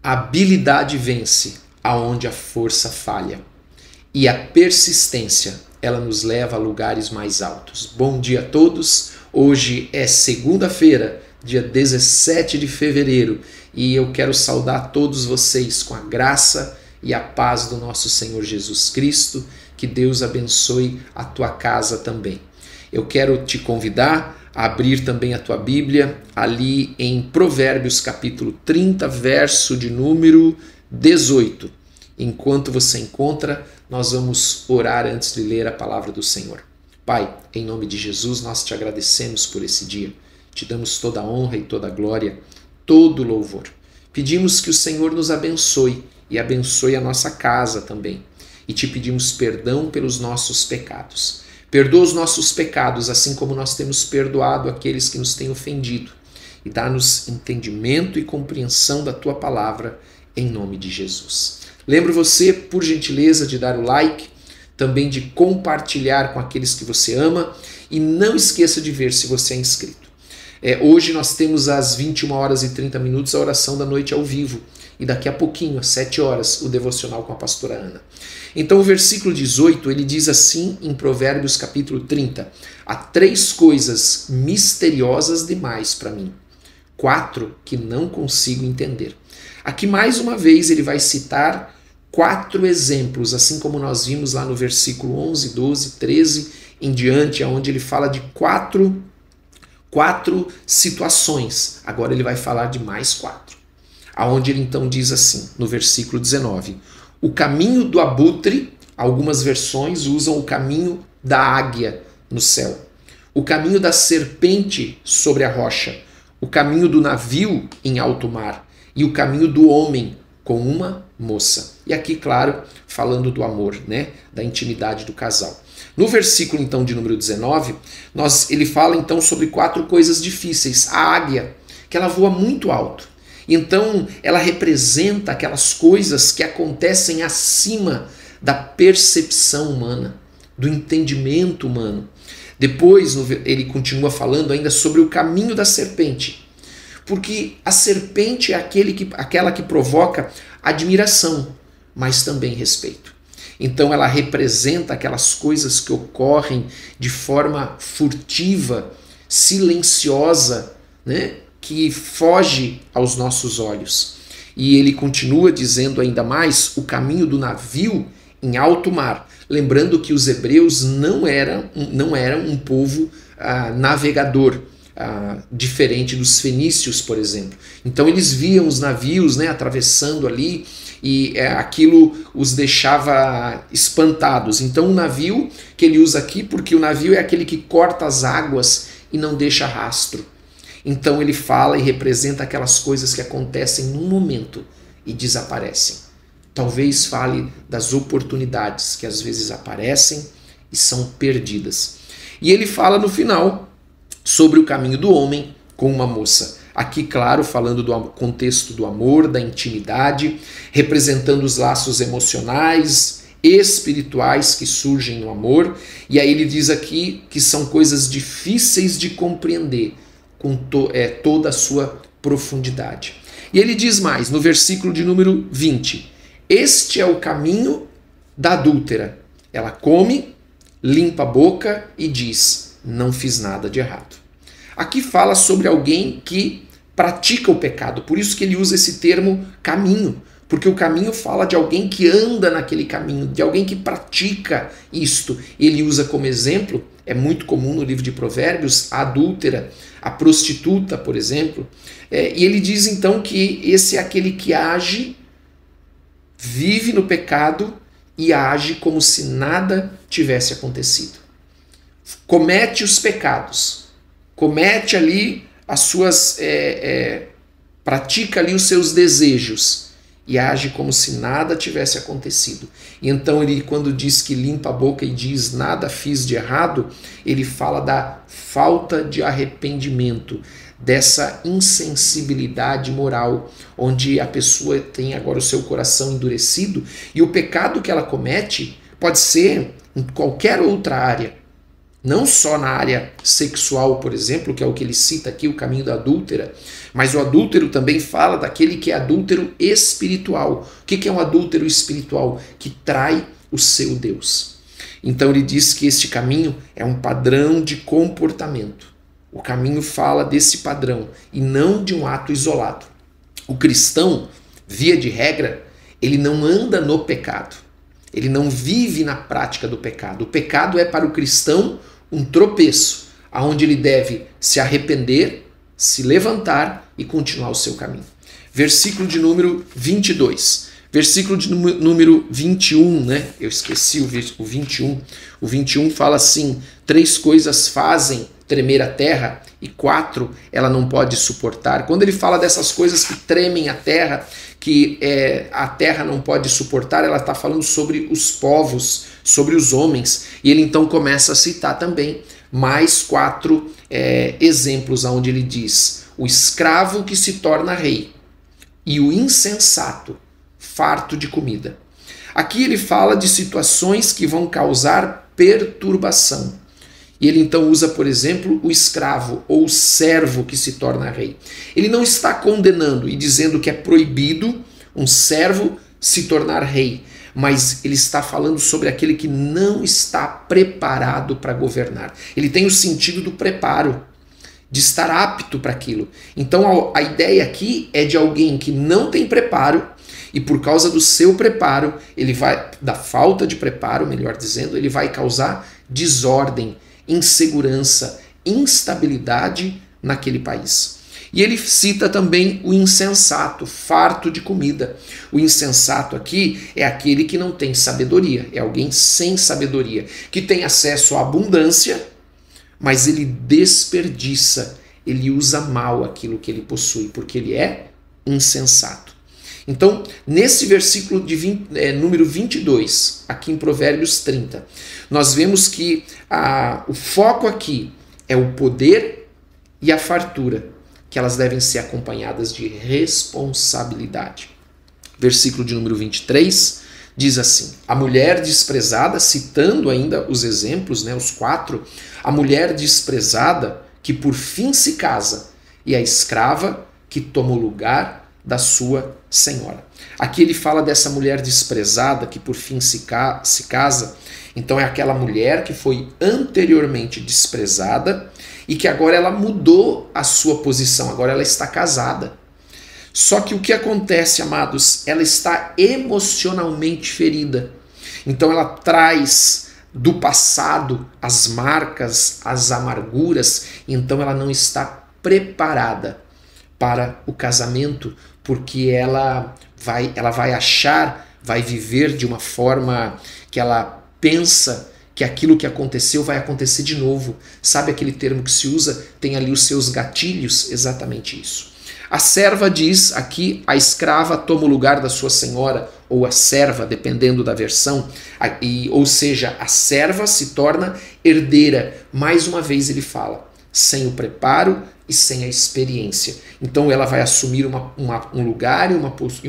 A habilidade vence aonde a força falha. E a persistência, ela nos leva a lugares mais altos. Bom dia a todos. Hoje é segunda-feira, dia 17 de fevereiro, e eu quero saudar todos vocês com a graça e a paz do nosso Senhor Jesus Cristo. Que Deus abençoe a tua casa também. Eu quero te convidar a abrir também a tua Bíblia ali em Provérbios capítulo 30, verso de número 18. Enquanto você encontra, nós vamos orar antes de ler a palavra do Senhor. Pai, em nome de Jesus, nós te agradecemos por esse dia. Te damos toda a honra e toda a glória, todo o louvor. Pedimos que o Senhor nos abençoe e abençoe a nossa casa também. E te pedimos perdão pelos nossos pecados. Perdoa os nossos pecados, assim como nós temos perdoado aqueles que nos têm ofendido. E dá-nos entendimento e compreensão da tua palavra, em nome de Jesus. Lembro você, por gentileza, de dar o like, também de compartilhar com aqueles que você ama. E não esqueça de ver se você é inscrito. Hoje nós temos às 21 horas e 30 minutos a oração da noite ao vivo. E daqui a pouquinho, às 7 horas, o devocional com a pastora Ana. Então o versículo 18, ele diz assim em Provérbios capítulo 30. Há 3 coisas misteriosas demais para mim. 4 que não consigo entender. Aqui mais uma vez ele vai citar 4 exemplos, assim como nós vimos lá no versículo 11, 12, 13 em diante, onde ele fala de quatro situações. Agora ele vai falar de mais 4. Aonde ele então diz assim, no versículo 19, o caminho do abutre, algumas versões usam o caminho da águia no céu, o caminho da serpente sobre a rocha, o caminho do navio em alto mar e o caminho do homem com uma moça. E aqui, claro, falando do amor, né, da intimidade do casal. No versículo então de número 19, ele fala então sobre 4 coisas difíceis. A águia, que ela voa muito alto. Então, ela representa aquelas coisas que acontecem acima da percepção humana, do entendimento humano. Depois, ele continua falando ainda sobre o caminho da serpente, porque a serpente é aquela que provoca admiração, mas também respeito. Então, ela representa aquelas coisas que ocorrem de forma furtiva, silenciosa, né? Que foge aos nossos olhos. E ele continua dizendo ainda mais o caminho do navio em alto mar. Lembrando que os hebreus não eram um povo navegador, diferente dos fenícios, por exemplo. Então eles viam os navios, né, atravessando ali e aquilo os deixava espantados. Então o navio que ele usa aqui, porque o navio é aquele que corta as águas e não deixa rastro. Então ele fala e representa aquelas coisas que acontecem num momento e desaparecem. Talvez fale das oportunidades que às vezes aparecem e são perdidas. E ele fala no final sobre o caminho do homem com uma moça. Aqui, claro, falando do contexto do amor, da intimidade, representando os laços emocionais, espirituais que surgem no amor. E aí ele diz aqui que são coisas difíceis de compreender, com toda a sua profundidade. E ele diz mais, no versículo de número 20, este é o caminho da adúltera. Ela come, limpa a boca e diz, não fiz nada de errado. Aqui fala sobre alguém que pratica o pecado, por isso que ele usa esse termo caminho, porque o caminho fala de alguém que anda naquele caminho, de alguém que pratica isto. Ele usa como exemplo, é muito comum no livro de Provérbios, a adúltera, a prostituta, por exemplo. E ele diz então que esse é aquele que age, vive no pecado e age como se nada tivesse acontecido. Comete os pecados, comete ali as suas... pratica ali os seus desejos e age como se nada tivesse acontecido. E então ele, quando diz que limpa a boca e diz nada fiz de errado, ele fala da falta de arrependimento, dessa insensibilidade moral, onde a pessoa tem agora o seu coração endurecido e o pecado que ela comete pode ser em qualquer outra área. não só na área sexual, por exemplo, que é o que ele cita aqui, o caminho da adúltera, mas o adúltero também fala daquele que é adúltero espiritual. O que é um adúltero espiritual? Que trai o seu Deus. Então ele diz que este caminho é um padrão de comportamento. O caminho fala desse padrão e não de um ato isolado. O cristão, via de regra, ele não anda no pecado. Ele não vive na prática do pecado. O pecado é para o cristão um tropeço, aonde ele deve se arrepender, se levantar e continuar o seu caminho. Versículo de número 22. Versículo de número 21, né? Eu esqueci o 21. O 21 fala assim: 3 coisas fazem tremer a terra e 4 ela não pode suportar. Quando ele fala dessas coisas que tremem a terra, que a terra não pode suportar, ela está falando sobre os povos, sobre os homens. E ele então começa a citar também mais 4 exemplos, onde ele diz: o escravo que se torna rei e o insensato farto de comida. Aqui ele fala de situações que vão causar perturbação. E ele então usa, por exemplo, o escravo ou o servo que se torna rei. Ele não está condenando e dizendo que é proibido um servo se tornar rei, mas ele está falando sobre aquele que não está preparado para governar. Ele tem o sentido do preparo, de estar apto para aquilo. Então a ideia aqui é de alguém que não tem preparo, e por causa do seu preparo, ele vai, da falta de preparo, melhor dizendo, ele vai causar desordem, insegurança, instabilidade naquele país. E ele cita também o insensato, farto de comida. O insensato aqui é aquele que não tem sabedoria, é alguém sem sabedoria, que tem acesso à abundância, mas ele desperdiça, ele usa mal aquilo que ele possui, porque ele é insensato. Então, nesse versículo de número 22, aqui em Provérbios 30, nós vemos que o foco aqui é o poder e a fartura, que elas devem ser acompanhadas de responsabilidade. Versículo de número 23 diz assim: a mulher desprezada, citando ainda os exemplos, né, os 4, a mulher desprezada que por fim se casa, e a escrava que toma o lugar da sua senhora. Aqui ele fala dessa mulher desprezada que por fim se casa. Então é aquela mulher que foi anteriormente desprezada e que agora ela mudou a sua posição, agora ela está casada. Só que o que acontece, amados, ela está emocionalmente ferida. Então ela traz do passado as marcas, as amarguras, então ela não está preparada para o casamento, porque ela vai achar, vai viver de uma forma que ela pensa que aquilo que aconteceu vai acontecer de novo. Sabe aquele termo que se usa? Tem ali os seus gatilhos, exatamente isso. A serva diz aqui, a escrava toma o lugar da sua senhora, ou a serva, dependendo da versão, ou seja, a serva se torna herdeira. Mais uma vez ele fala, sem o preparo e sem a experiência. Então ela vai assumir um lugar e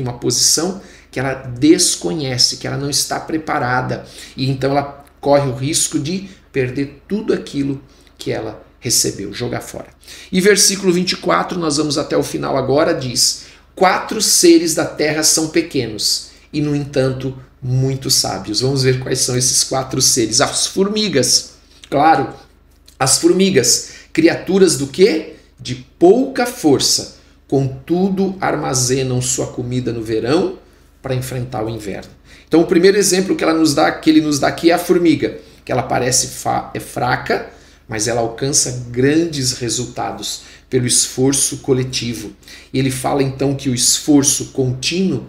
uma posição que ela desconhece, que ela não está preparada. E então ela corre o risco de perder tudo aquilo que ela recebeu, jogar fora. E versículo 24, nós vamos até o final agora, diz: 4 seres da terra são pequenos e, no entanto, muito sábios. Vamos ver quais são esses 4 seres. As formigas, claro, as formigas, criaturas do quê? De pouca força, contudo armazenam sua comida no verão para enfrentar o inverno. Então o primeiro exemplo que ele nos dá aqui é a formiga, que ela parece fraca, mas ela alcança grandes resultados pelo esforço coletivo. E ele fala então que o esforço contínuo,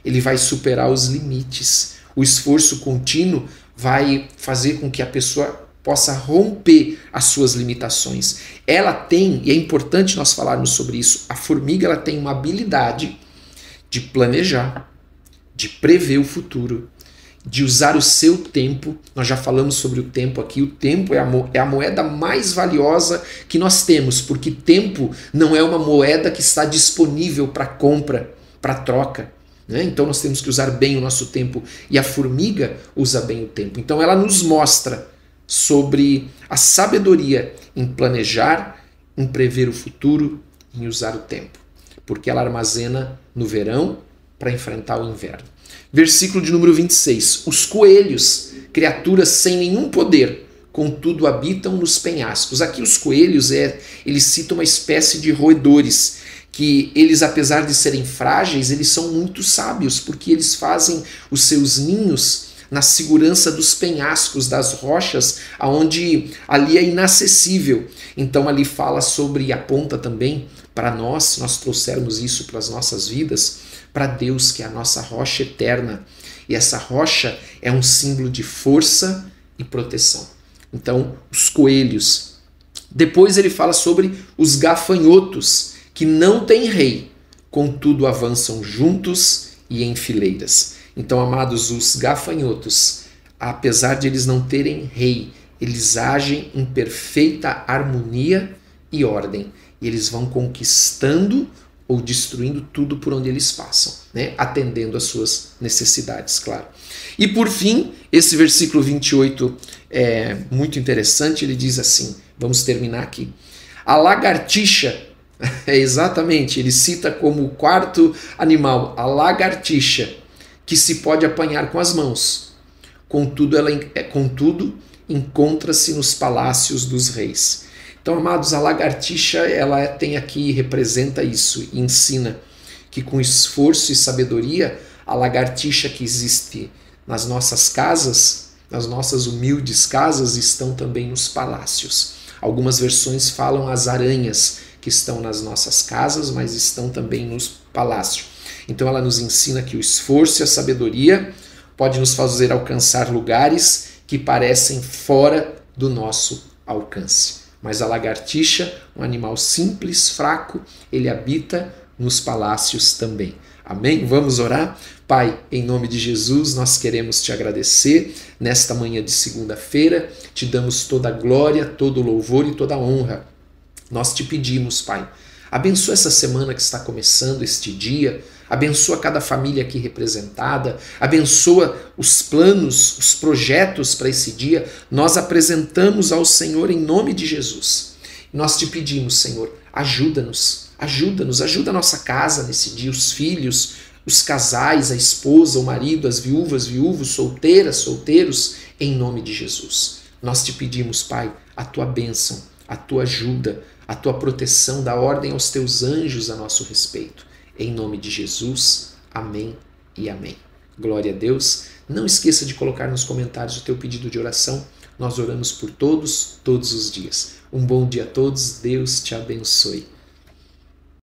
ele vai superar os limites. O esforço contínuo vai fazer com que a pessoa possa romper as suas limitações. Ela tem, e é importante nós falarmos sobre isso, a formiga ela tem uma habilidade de planejar, de prever o futuro, de usar o seu tempo. Nós já falamos sobre o tempo aqui. O tempo é a moeda mais valiosa que nós temos, porque tempo não é uma moeda que está disponível para compra, para troca, né? Então nós temos que usar bem o nosso tempo, e a formiga usa bem o tempo. Então ela nos mostra sobre a sabedoria em planejar, em prever o futuro, em usar o tempo, porque ela armazena no verão para enfrentar o inverno. Versículo de número 26. Os coelhos, criaturas sem nenhum poder, contudo habitam nos penhascos. Aqui os coelhos, eles citam uma espécie de roedores, que eles, apesar de serem frágeis, eles são muito sábios, porque eles fazem os seus ninhos na segurança dos penhascos, das rochas, onde ali é inacessível. Então ali fala sobre, aponta também para nós, se nós trouxermos isso para as nossas vidas, para Deus, que é a nossa rocha eterna. E essa rocha é um símbolo de força e proteção. Então, os coelhos. Depois ele fala sobre os gafanhotos, que não têm rei, contudo avançam juntos e em fileiras. Então, amados, os gafanhotos, apesar de eles não terem rei, eles agem em perfeita harmonia e ordem. E eles vão conquistando ou destruindo tudo por onde eles passam, né? Atendendo às suas necessidades, claro. E por fim, esse versículo 28 é muito interessante, ele diz assim, vamos terminar aqui. A lagartixa, exatamente, ele cita como o quarto animal, a lagartixa, que se pode apanhar com as mãos. Contudo, encontra-se nos palácios dos reis. Então, amados, a lagartixa, ela tem aqui, representa isso, e ensina que com esforço e sabedoria, a lagartixa que existe nas nossas casas, nas nossas humildes casas, estão também nos palácios. Algumas versões falam as aranhas que estão nas nossas casas, mas estão também nos palácios. Então ela nos ensina que o esforço e a sabedoria pode nos fazer alcançar lugares que parecem fora do nosso alcance. Mas a lagartixa, um animal simples, fraco, ele habita nos palácios também. Amém? Vamos orar? Pai, em nome de Jesus, nós queremos te agradecer nesta manhã de segunda-feira. Te damos toda a glória, todo o louvor e toda a honra. Nós te pedimos, Pai, abençoa essa semana que está começando, este dia. Abençoa cada família aqui representada, abençoa os planos, os projetos para esse dia. Nós apresentamos ao Senhor em nome de Jesus. Nós te pedimos, Senhor, ajuda-nos, ajuda a nossa casa nesse dia, os filhos, os casais, a esposa, o marido, as viúvas, viúvos, solteiras, solteiros, em nome de Jesus. Nós te pedimos, Pai, a tua bênção, a tua ajuda, a tua proteção, da ordem aos teus anjos a nosso respeito. Em nome de Jesus, amém e amém. Glória a Deus. Não esqueça de colocar nos comentários o teu pedido de oração. Nós oramos por todos, todos os dias. Um bom dia a todos. Deus te abençoe.